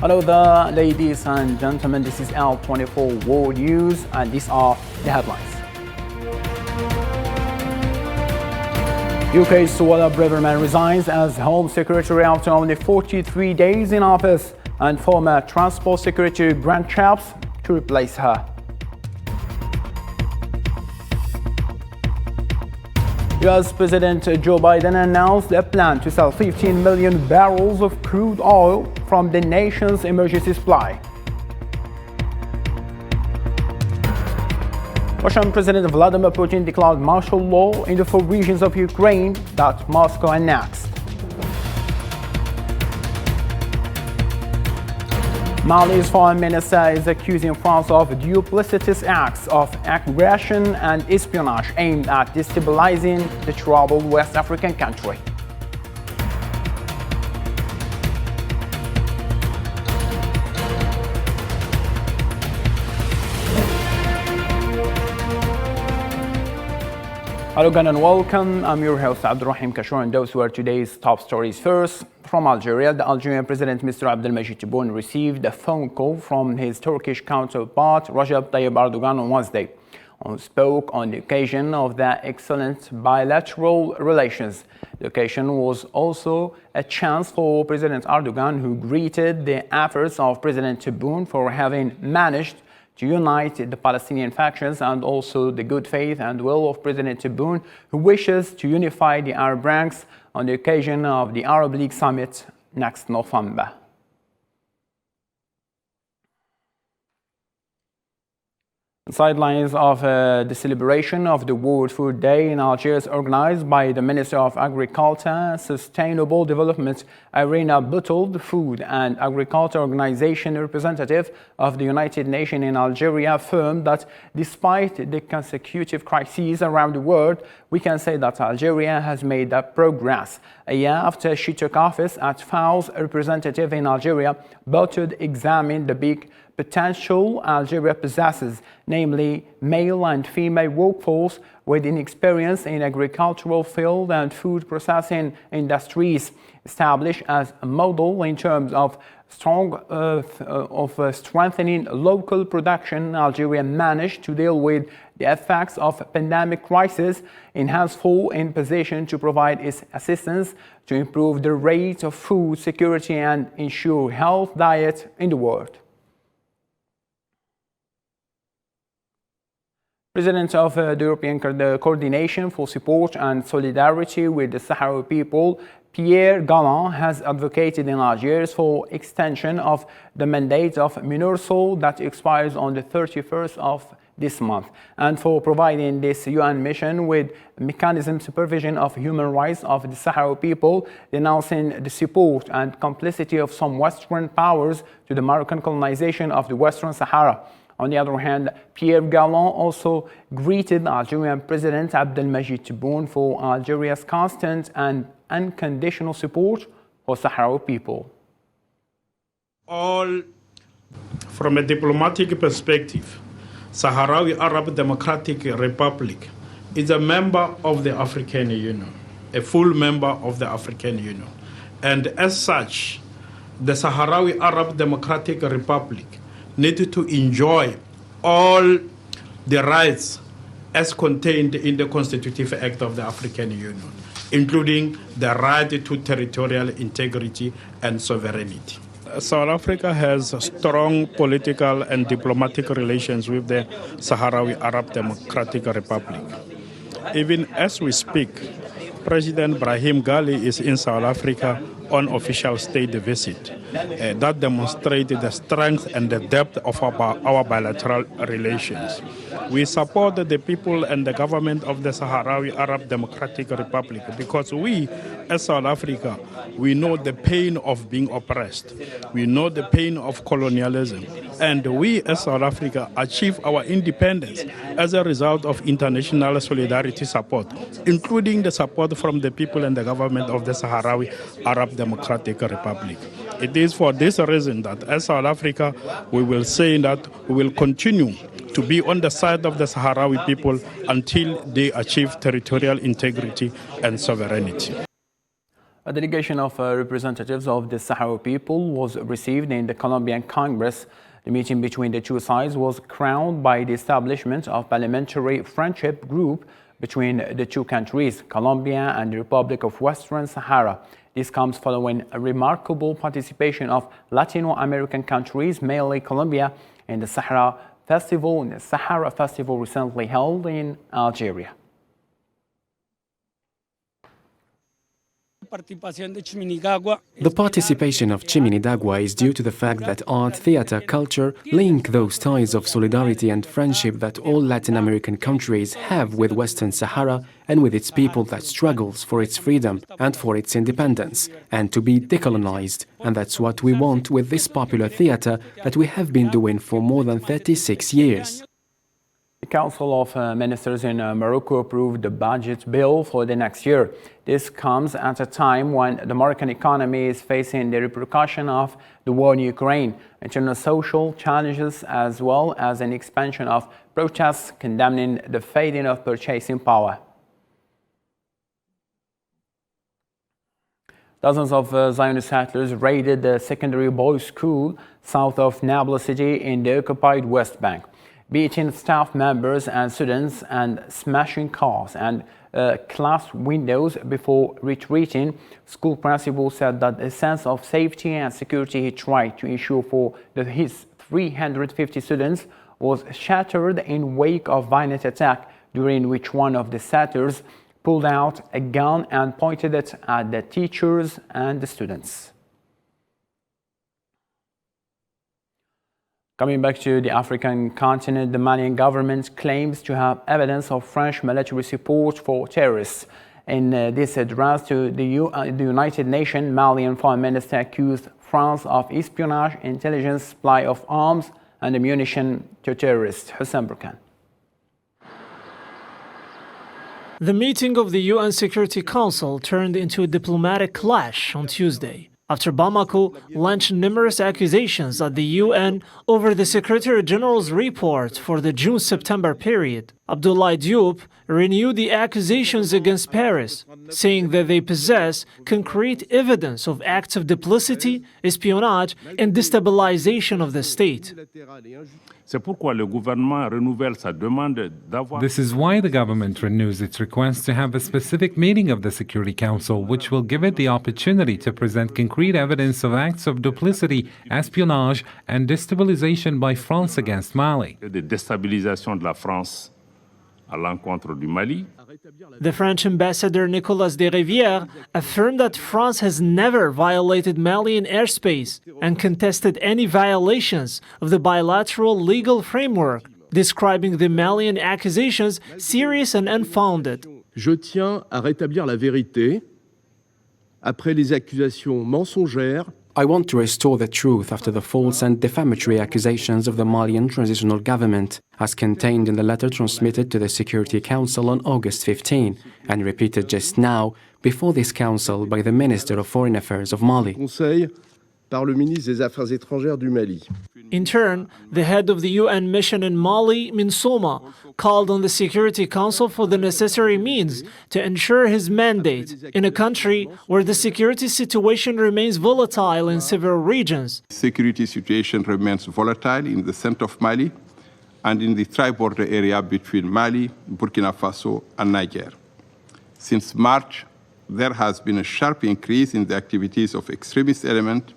Hello there, ladies and gentlemen. This is L24 World News, and these are the headlines. UK's Suella Braverman resigns as Home Secretary after only 43 days in office, and former Transport Secretary Grant Shapps to replace her. US President Joe Biden announced a plan to sell 15 million barrels of crude oil from the nation's emergency supply. Russian President Vladimir Putin declared martial law in the 4 regions of Ukraine that Moscow annexed. Mali's foreign minister is accusing France of duplicitous acts of aggression and espionage aimed at destabilizing the troubled West African country. Hello again and welcome. I'm your host Abdulrahim Kashur, and those were today's top stories. First, from Algeria, the Algerian President Mr. Abdelmajid Tebboune received a phone call from his Turkish counterpart Recep Tayyip Erdogan on Wednesday, and spoke on the occasion of their excellent bilateral relations. The occasion was also a chance for President Erdogan, who greeted the efforts of President Tebboune for having managed to unite the Palestinian factions, and also the good faith and will of President Tebboune, who wishes to unify the Arab ranks on the occasion of the Arab League summit next November. Sidelines of the celebration of the World Food Day in Algiers, organized by the Minister of Agriculture and Sustainable Development, Irina Buttel, the Food and Agriculture Organization representative of the United Nations in Algeria, affirmed that despite the consecutive crises around the world, we can say that Algeria has made progress. A year after she took office, at FAO's representative in Algeria, Buttel examined the big potential Algeria possesses, namely male and female workforce with experience in agricultural field and food processing industries. Established as a model in terms of strengthening local production, Algeria managed to deal with the effects of pandemic crisis and henceforth in position to provide its assistance to improve the rate of food security and ensure health diet in the world. President of the European Coordination for Support and Solidarity with the Sahrawi People, Pierre Galland, has advocated in Algiers for extension of the mandate of MINURSO that expires on the 31st of this month, and for providing this UN mission with mechanism supervision of human rights of the Sahrawi people, denouncing the support and complicity of some Western powers to the Moroccan colonization of the Western Sahara. On the other hand, Pierre Galland also greeted Algerian President Abdelmajid Tebboune for Algeria's constant and unconditional support for Sahrawi people. All from a diplomatic perspective, Sahrawi Arab Democratic Republic is a member of the African Union, a full member of the African Union. And as such, the Sahrawi Arab Democratic Republic needed to enjoy all the rights as contained in the Constitutive Act of the African Union, including the right to territorial integrity and sovereignty. South Africa has strong political and diplomatic relations with the Sahrawi Arab Democratic Republic. Even as we speak, President Brahim Ghali is in South Africa on official state visit. That demonstrated the strength and the depth of our bilateral relations. We support the people and the government of the Sahrawi Arab Democratic Republic because we, as South Africa, we know the pain of being oppressed. We know the pain of colonialism. And we, as South Africa, achieve our independence as a result of international solidarity support, including the support from the people and the government of the Sahrawi Arab Democratic Republic. It is for this reason that as South Africa, we will say that we will continue to be on the side of the Sahrawi people until they achieve territorial integrity and sovereignty. A delegation of representatives of the Sahrawi people was received in the Colombian Congress. The meeting between the two sides was crowned by the establishment of parliamentary friendship group between the two countries, Colombia and the Republic of Western Sahara. This comes following a remarkable participation of Latino American countries, mainly Colombia, in the Sahara Festival recently held in Algeria. The participation of Chiminidagua is due to the fact that art, theater, culture link those ties of solidarity and friendship that all Latin American countries have with Western Sahara and with its people that struggles for its freedom and for its independence, and to be decolonized. And that's what we want with this popular theater that we have been doing for more than 36 years. The Council of Ministers in Morocco approved the budget bill for the next year. This comes at a time when the Moroccan economy is facing the repercussion of the war in Ukraine, internal social challenges, as well as an expansion of protests condemning the fading of purchasing power. Dozens of Zionist settlers raided the secondary boys' school south of Nablus city in the occupied West Bank, beating staff members and students and smashing cars and class windows before retreating. School principal said that a sense of safety and security he tried to ensure for his 350 students was shattered in wake of violent attack, during which one of the settlers pulled out a gun and pointed it at the teachers and the students. Coming back to the African continent, the Malian government claims to have evidence of French military support for terrorists. In this address to the United Nations, Malian Foreign Minister accused France of espionage, intelligence, supply of arms and ammunition to terrorists. Hussein Burkan. The meeting of the UN Security Council turned into a diplomatic clash on Tuesday, after Bamako launched numerous accusations at the UN over the Secretary General's report for the June-September period. Abdoulaye Diop renewed the accusations against Paris, saying that they possess concrete evidence of acts of duplicity, espionage, and destabilization of the state. This is why the government renews its request to have a specific meeting of the Security Council, which will give it the opportunity to present concrete evidence of acts of duplicity, espionage, and destabilization by France against Mali. The French ambassador Nicolas de Rivière affirmed that France has never violated Malian airspace and contested any violations of the bilateral legal framework, describing the Malian accusations serious and unfounded. Je tiens à rétablir la vérité après les accusations mensongères. I want to restore the truth after the false and defamatory accusations of the Malian transitional government, as contained in the letter transmitted to the Security Council on August 15 and repeated just now before this council by the Minister of Foreign Affairs of Mali. Conseil par le ministre des Affaires étrangères du Mali. In turn, the head of the UN mission in Mali, Minsoma, called on the Security Council for the necessary means to ensure his mandate in a country where the security situation remains volatile in several regions. The security situation remains volatile in the center of Mali and in the tri-border area between Mali, Burkina Faso, and Niger. Since March, there has been a sharp increase in the activities of extremist elements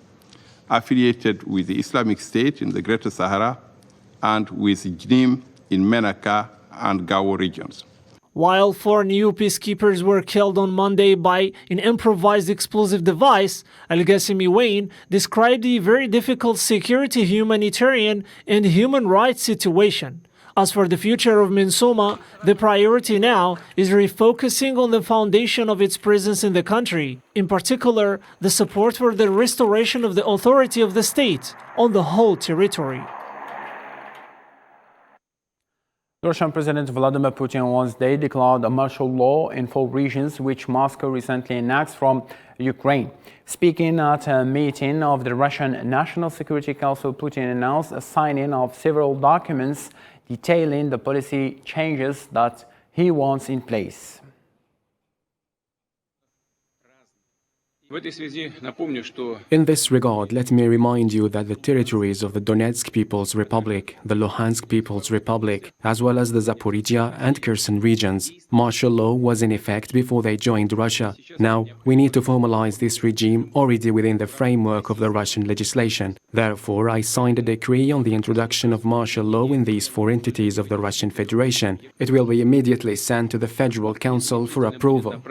affiliated with the Islamic State in the Greater Sahara and with JNIM in Menaka and Gao regions. While 4 new peacekeepers were killed on Monday by an improvised explosive device, Al-Ghassemi Wayne described the very difficult security, humanitarian, and human rights situation. As for the future of Minsoma, the priority now is refocusing on the foundation of its presence in the country, in particular, the support for the restoration of the authority of the state on the whole territory. Russian President Vladimir Putin Wednesday declared a martial law in 4 regions, which Moscow recently annexed from Ukraine. Speaking at a meeting of the Russian National Security Council, Putin announced a signing of several documents detailing the policy changes that he wants in place. In this regard, let me remind you that the territories of the Donetsk People's Republic, the Luhansk People's Republic, as well as the Zaporizhia and Kherson regions, martial law was in effect before they joined Russia. Now, we need to formalize this regime already within the framework of the Russian legislation. Therefore, I signed a decree on the introduction of martial law in these four entities of the Russian Federation. It will be immediately sent to the Federal Council for approval.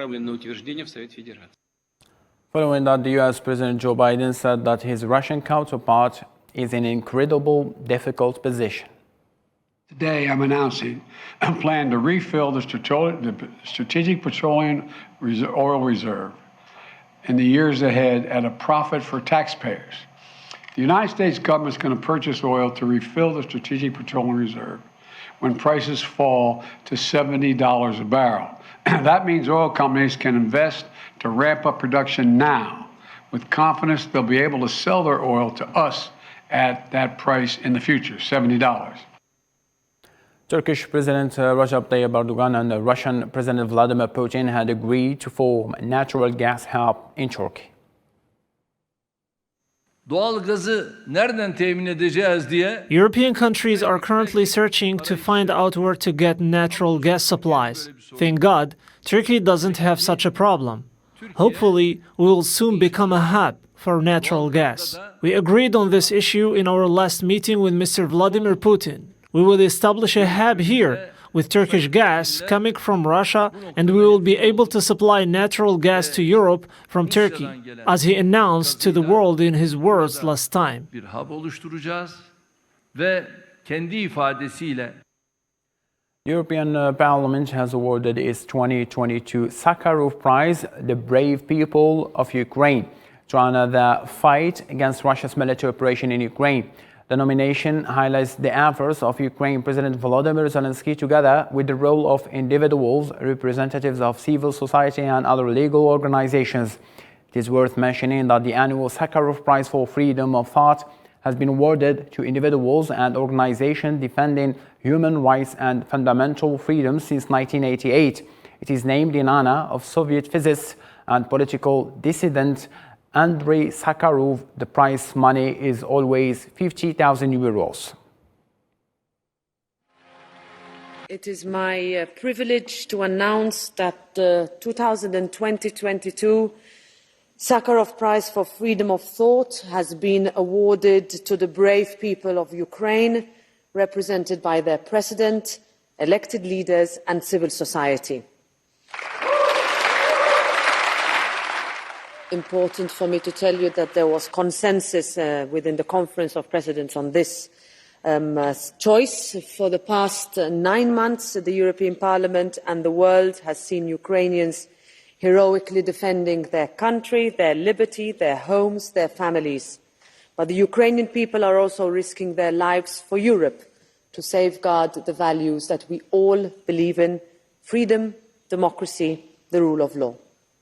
Following that, the US President Joe Biden said that his Russian counterpart is in an incredibly difficult position. Today, I'm announcing a plan to refill the strategic petroleum oil reserve in the years ahead at a profit for taxpayers. The United States government is going to purchase oil to refill the strategic petroleum reserve when prices fall to $70 a barrel. That means oil companies can invest to ramp up production now. With confidence, they'll be able to sell their oil to us at that price in the future, $70. Turkish President Recep Tayyip Erdogan and Russian President Vladimir Putin had agreed to form a natural gas hub in Turkey. European countries are currently searching to find out where to get natural gas supplies. Thank God, Turkey doesn't have such a problem. Hopefully, we will soon become a hub for natural gas. We agreed on this issue in our last meeting with Mr. Vladimir Putin. We will establish a hub here with Turkish gas coming from Russia, and we will be able to supply natural gas to Europe from Turkey, as he announced to the world in his words last time. European Parliament has awarded its 2022 Sakharov Prize the brave people of Ukraine to honor the fight against Russia's military operation in Ukraine. The nomination highlights the efforts of Ukraine President Volodymyr Zelensky together with the role of individuals, representatives of civil society and other legal organizations. It is worth mentioning that the annual Sakharov Prize for Freedom of Thought has been awarded to individuals and organizations defending human rights and fundamental freedoms since 1988. It is named in honor of Soviet physicist and political dissident Andrei Sakharov. The prize money is always 50,000 euros. It is my privilege to announce that the 2020-22 Sakharov Prize for Freedom of Thought has been awarded to the brave people of Ukraine, represented by their president, elected leaders and civil society. Important for me to tell you that there was consensus within the Conference of Presidents on this choice. For the past 9 months, the European Parliament and the world has seen Ukrainians heroically defending their country, their liberty, their homes, their families. But the Ukrainian people are also risking their lives for Europe to safeguard the values that we all believe in: freedom, democracy, the rule of law.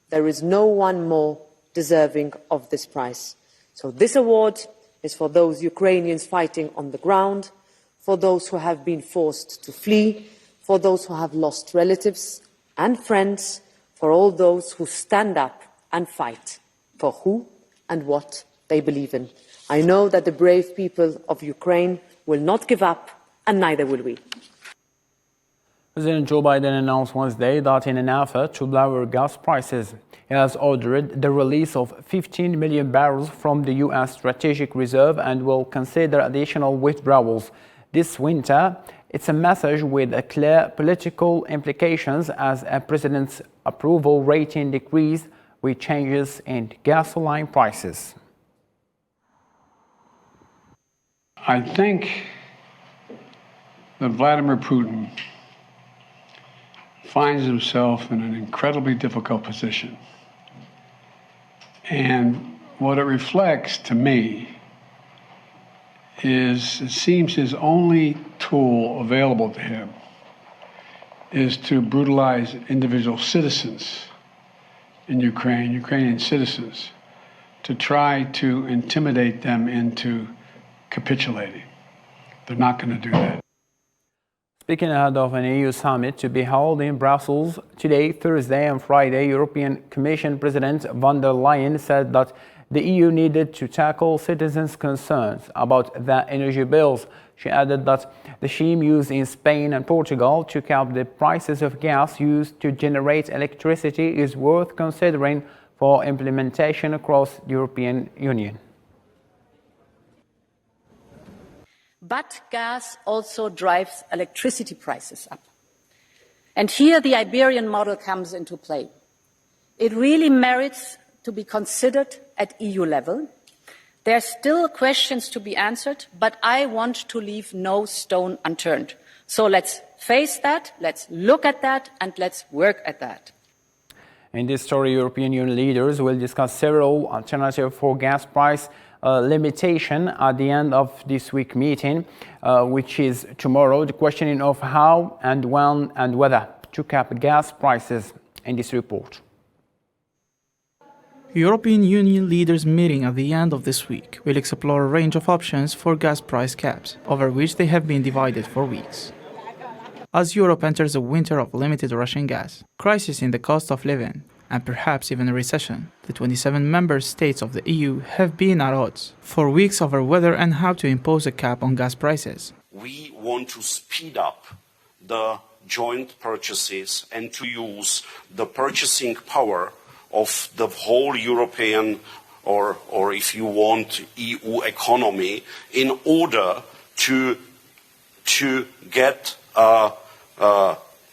There is no one more deserving of this prize. So this award is for those Ukrainians fighting on the ground, for those who have been forced to flee, for those who have lost relatives and friends, for all those who stand up and fight for who and what they believe in. I know that the brave people of Ukraine will not give up, and neither will we. President Joe Biden announced Wednesday that in an effort to lower gas prices, he has ordered the release of 15 million barrels from the U.S. Strategic Reserve and will consider additional withdrawals this winter. It's a message with clear political implications as a president's approval rating decreased with changes in gasoline prices. I think that Vladimir Putin finds himself in an incredibly difficult position. And what it reflects to me is, it seems his only tool available to him is to brutalize individual citizens in Ukraine, Ukrainian citizens, to try to intimidate them into capitulating. They're not going to do that. Speaking ahead of an EU summit to be held in Brussels today, Thursday and Friday, European Commission President von der Leyen said that the EU needed to tackle citizens' concerns about their energy bills. She added that the scheme used in Spain and Portugal to cap the prices of gas used to generate electricity is worth considering for implementation across the European Union. But gas also drives electricity prices up. And here the Iberian model comes into play. It really merits to be considered at EU level. There are still questions to be answered, but I want to leave no stone unturned. So let's face that, let's look at that, and let's work at that. In this story, European Union leaders will discuss several alternatives for gas price limitation at the end of this week's meeting, which is tomorrow. The questioning of how and when and whether to cap gas prices in this report. European Union leaders meeting at the end of this week will explore a range of options for gas price caps, over which they have been divided for weeks. As Europe enters a winter of limited Russian gas, crisis in the cost of living, and perhaps even a recession, the 27 member states of the EU have been at odds for weeks over whether and how to impose a cap on gas prices. We want to speed up the joint purchases and to use the purchasing power of the whole European or if you want, EU economy in order to get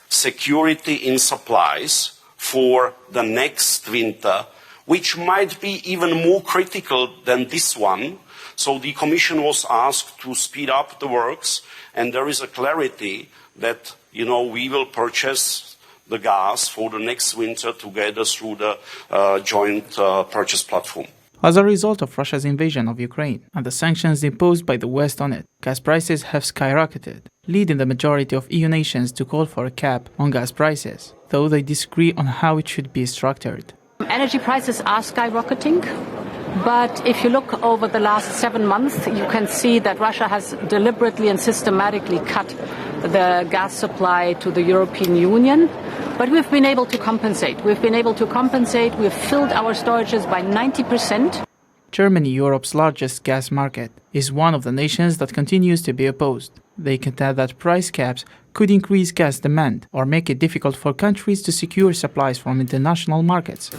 security in supplies for the next winter, which might be even more critical than this one. So the Commission was asked to speed up the works, and there is a clarity that, we will purchase the gas for the next winter together through the joint purchase platform. As a result of Russia's invasion of Ukraine and the sanctions imposed by the West on it, gas prices have skyrocketed, leading the majority of EU nations to call for a cap on gas prices, though they disagree on how it should be structured. Energy prices are skyrocketing, but if you look over the last 7 months, you can see that Russia has deliberately and systematically cut the gas supply to the European Union. But we've been able to compensate. We've filled our storages by 90%. Germany, Europe's largest gas market, is one of the nations that continues to be opposed. They contend that price caps could increase gas demand or make it difficult for countries to secure supplies from international markets.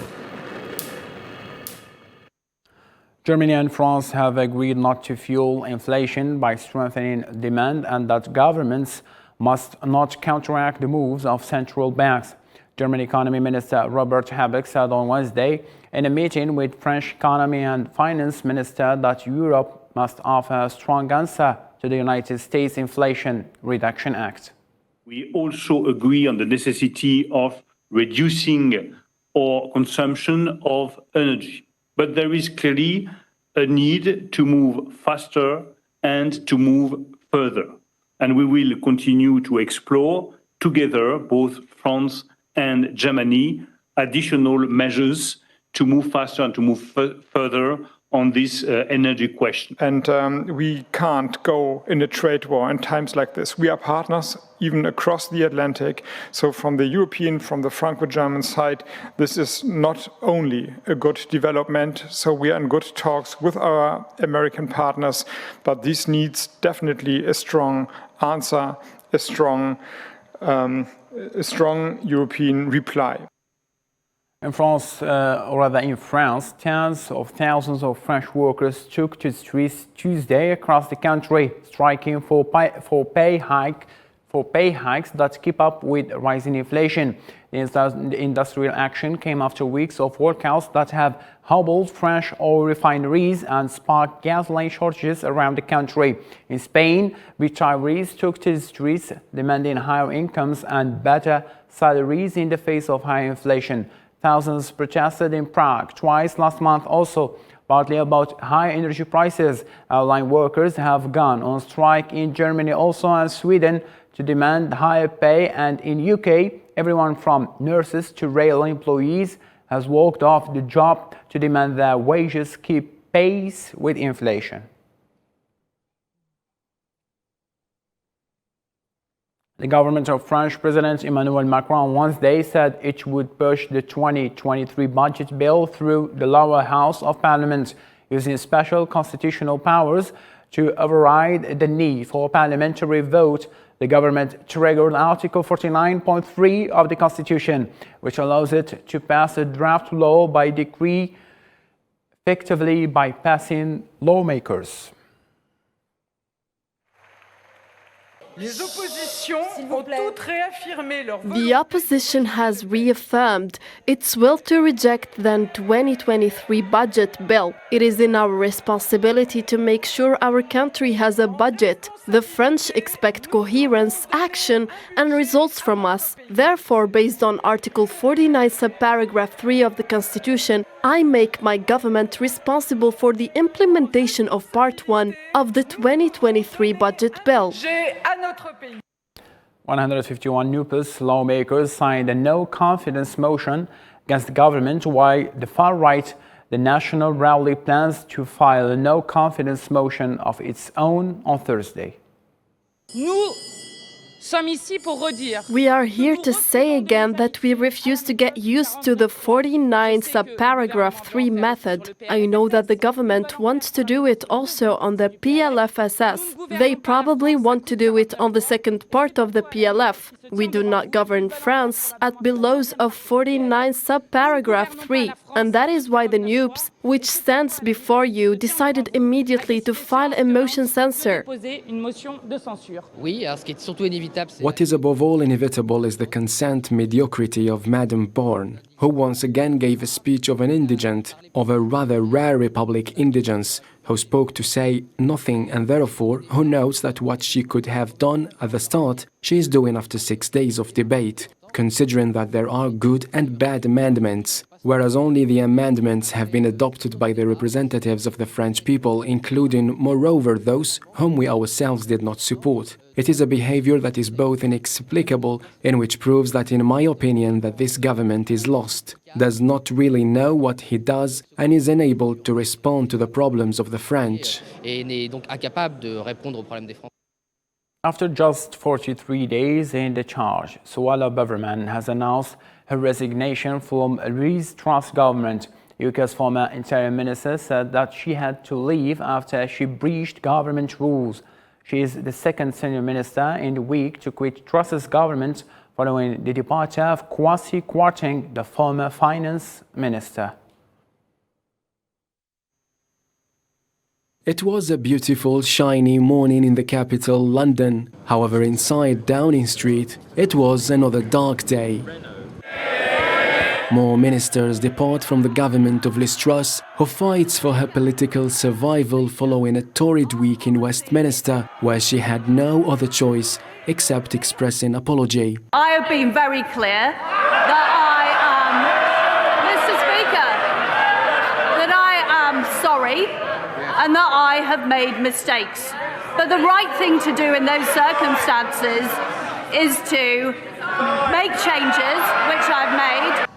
Germany and France have agreed not to fuel inflation by strengthening demand and that governments must not counteract the moves of central banks. German Economy Minister Robert Habeck said on Wednesday in a meeting with French Economy and Finance Minister that Europe must offer a strong answer to the United States Inflation Reduction Act. We also agree on the necessity of reducing our consumption of energy. But there is clearly a need to move faster and to move further. And we will continue to explore together, both France and Germany, additional measures to move faster and to move further on this energy question. And we can't go in a trade war in times like this. We are partners even across the Atlantic. So from the European, from the Franco-German side, this is not only a good development. So we are in good talks with our American partners, but this needs definitely a strong answer, a strong European reply. In France, tens of thousands of French workers took to the streets Tuesday across the country, striking for pay hikes that keep up with rising inflation. The industrial action came after weeks of walkouts that have hobbled French oil refineries and sparked gasoline shortages around the country. In Spain, retirees took to the streets demanding higher incomes and better salaries in the face of high inflation. Thousands protested in Prague twice last month also, partly about high energy prices. Airline workers have gone on strike in Germany also and Sweden to demand higher pay, and in UK, everyone from nurses to rail employees has walked off the job to demand their wages keep pace with inflation. The government of French President Emmanuel Macron on Wednesday said it would push the 2023 budget bill through the lower house of parliament, using special constitutional powers to override the need for a parliamentary vote. The government triggered Article 49.3 of the Constitution, which allows it to pass a draft law by decree, effectively bypassing lawmakers. The opposition has reaffirmed its will to reject the 2023 budget bill. It is in our responsibility to make sure our country has a budget. The French expect coherence, action, and results from us. Therefore, based on Article 49, subparagraph 3 of the Constitution, I make my government responsible for the implementation of Part 1 of the 2023 budget bill. 151 NUPES lawmakers signed a no-confidence motion against the government, while the far right, the National Rally, plans to file a no-confidence motion of its own on Thursday. We are here to say again that we refuse to get used to the 49 subparagraph 3 method. I know that the government wants to do it also on the PLFSS. They probably want to do it on the second part of the PLF. We do not govern France at below of 49 subparagraph 3. And that is why the NUPES, which stands before you, decided immediately to file a motion censure. What is above all inevitable is the consent mediocrity of Madame Born, who once again gave a speech of an indigent, of a rather rare republic indigence, who spoke to say nothing and therefore who knows that what she could have done at the start, she is doing after 6 days of debate, considering that there are good and bad amendments, whereas only the amendments have been adopted by the representatives of the French people, including, moreover, those whom we ourselves did not support. It is a behavior that is both inexplicable and which proves that, in my opinion, that this government is lost, does not really know what he does, and is unable to respond to the problems of the French. After just 43 days in the charge, Suella Braverman has announced her resignation from Liz Truss government. UK's former interior minister said that she had to leave after she breached government rules. She is the second senior minister in the week to quit Truss's government following the departure of Kwasi Kwarteng, the former finance minister. It was a beautiful, shiny morning in the capital, London. However, inside Downing Street, it was another dark day. More ministers depart from the government of Liz Truss, who fights for her political survival following a torrid week in Westminster, where she had no other choice except expressing apology. I have been very clear that Mr. Speaker, that I am sorry and that I have made mistakes. But the right thing to do in those circumstances is to make changes, which I've made.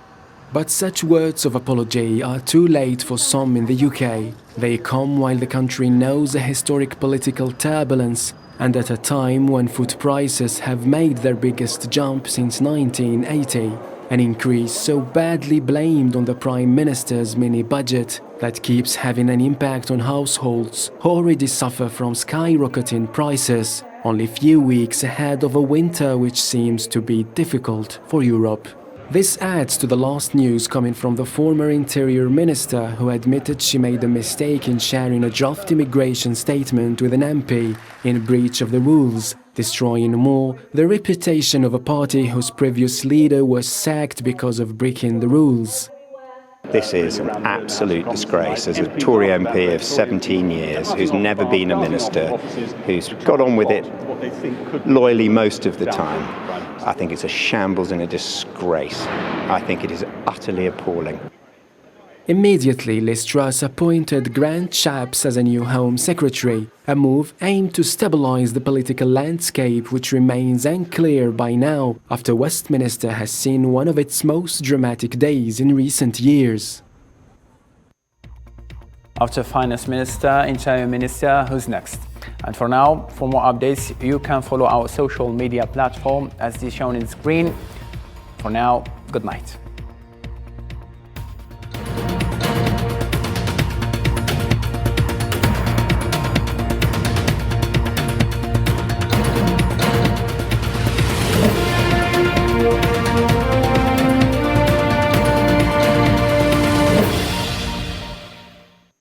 But such words of apology are too late for some in the UK. They come while the country knows a historic political turbulence, and at a time when food prices have made their biggest jump since 1980. An increase so badly blamed on the Prime Minister's mini-budget that keeps having an impact on households who already suffer from skyrocketing prices, only few weeks ahead of a winter which seems to be difficult for Europe. This adds to the last news coming from the former Interior Minister, who admitted she made a mistake in sharing a draft immigration statement with an MP in breach of the rules, destroying more the reputation of a party whose previous leader was sacked because of breaking the rules. This is an absolute disgrace. As a Tory MP of 17 years, who's never been a minister, who's got on with it loyally most of the time, I think it's a shambles and a disgrace. I think it is utterly appalling. Immediately, Liz Truss appointed Grant Shapps as a new Home Secretary, a move aimed to stabilise the political landscape, which remains unclear by now after Westminster has seen one of its most dramatic days in recent years. After Finance Minister, Interior Minister, who's next? And for now, for more updates, you can follow our social media platform as is shown in screen. For now, good night.